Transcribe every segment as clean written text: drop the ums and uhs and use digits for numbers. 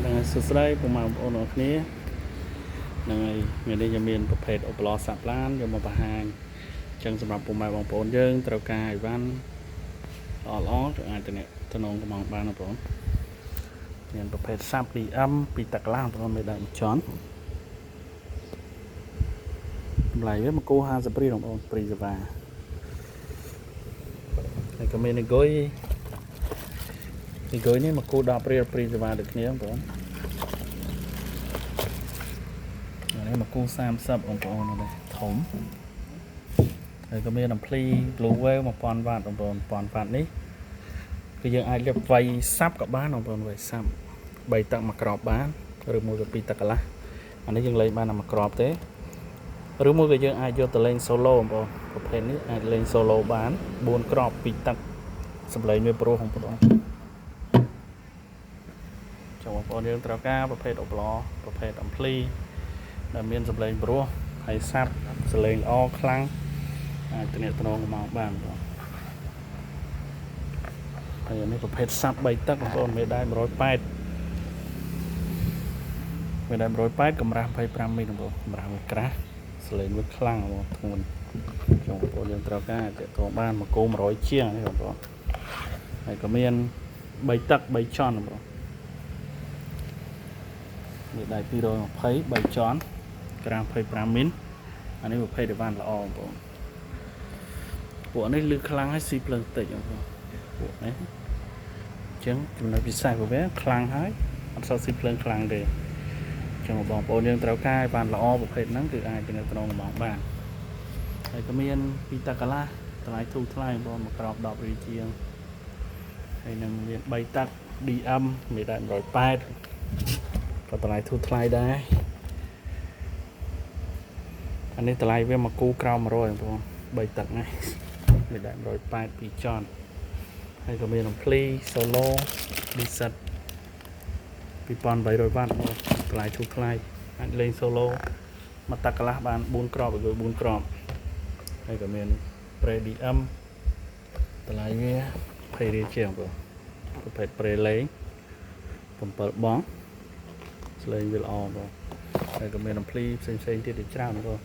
đang sửa sai của mà ôn ở kia này người đâyจะមានប្រភេទឧបឡោសាប់ឡានយកមកបង្ហាញចឹងសម្រាប់ពុកម៉ែបងប្អូនយើងត្រូវការអីវ៉ាន់ល្អៗអាចទៅនងកំងបានបងប្អូនមានប្រភេទសាប់ DM ពីតកន្លះបងប្អូនមេដៃចន់តម្លៃវាមកគូ50រៀលបងប្អូនព្រីសេវាហើយក៏មានអង្គុយនេះមកគូ10រៀលព្រីសេវាដូចគ្នាបងប្អូននេះមកគូ30បងប្អូននេះធំហើយក៏មានអំភ្លី Blue Wave 1000 វ៉ាតបងប្អូន 1000 វ៉ាតនេះគឺយើងអាចលាបវាយសាប់ក៏បានបងប្អូនវាយសាប់3ទឹកមួយក្របបានឬមួយក៏2ទឹកកន្លះអានេះយើងលេងបានតែមួយក្របទេឬមួយក៏យើងអាចយកទៅលេង solo បងប្អូនប្រភេទនេះអាចលេង solo បាន4ក្រប2ទឹកសម្លេងវាព្រោះបងប្អូនចូលបងប្អូនយើងត្រូវការប្រភេទឧបឡោប្រភេទអំភ្លីដែលមានសម្លេងព្រោះហើយសាប់សម្លេងល្អខ្លាំងអាចទំនាក់ទំនងមកបានបងហើយនេះប្រភេទសាប់3ទឹកបងប្អូនមេដៃ180កម្រាស់25មីលបងប្អូនកម្រាស់វាក្រាស់សម្លេងវាខ្លាំងបងធ្ងន់ចុងបងប្អូនយើងត្រូវការទាក់ទងបានមកគោ100ជាងនេះបងប្អូនហើយក៏មាន3ទឹក3ចន់បងប្អូនមេដៃ220 3ចន់ក្រាស់25មីលអានេះប្រភេទអីវ៉ាន់ល្អបងប្អូនពួកនេះលឺខ្លាំងហើយស៊ីភ្លើងតិចបងប្អូនពួកនេះអញ្ចឹងចំណុចពិសេសរបស់វាខ្លាំងហើយអត់សូវស៊ីភ្លើងខ្លាំងទេអញ្ចឹងបងប្អូនយើងត្រូវការឲ្យបានល្អប្រភេទហ្នឹងគឺអាចទៅក្នុងកំងបានហើយក៏មានពីតកន្លះតម្លៃធូរថ្លៃបងប្អូនមួយក្រប10រៀលជាងហើយនឹងមាន3ទឹក DM មេដៃ180ក៏តម្លៃធូរថ្លៃដែរអានេះតម្លៃវាមកគូក្រោម100បងប្អូន3ទឹកហ្នឹងមេដៃ180 2ចន់ហើយក៏មានអំភ្លី solo reset 2800 វ៉ាតតម្លៃធូរថ្លៃអាចលេង solo មកតាកន្លះបាន4ក្របឬ4ក្របហើយក៏មាន pre DM តម្លៃវា20រៀលជាងបងប្រភេទ pre លេង7បងស្លេងវាល្អបងហើយក៏មានអំភ្លីផ្សេងៗទៀតច្រើនបង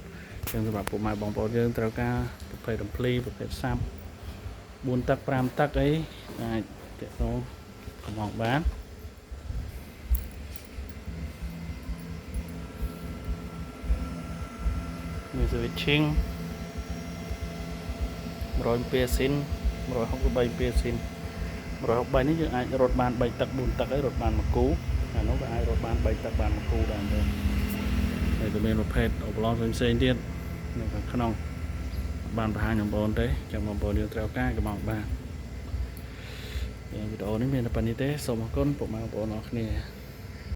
ចឹងសម្រាប់ពុកម៉ែបងប្អូនយើងត្រូវការប្រភេទអំភ្លីប្រភេទសាប់4ទឹក5ទឹកអីអាចទាក់ទងកំងបានមាន switching 100 ស៊ីន163ស៊ីន163នេះយើងអាចរត់បាន3ទឹក4ទឹកហើយរត់បានមួយគូអានោះក៏អាចរត់បាន3ទឹកបានមួយគូដែរបងហើយក៏មានប្រភេទឧបឡោផ្សេងៗទៀតនៅខាងក្នុងបានបង្ហាញបងប្អូនទេចាំបងប្អូនយើងត្រូវការកំងបានវីដេអូនេះមានតែប៉ុណ្្នេះទេសូមអរគុណពុកម៉ែបងប្អូនអរគ្នា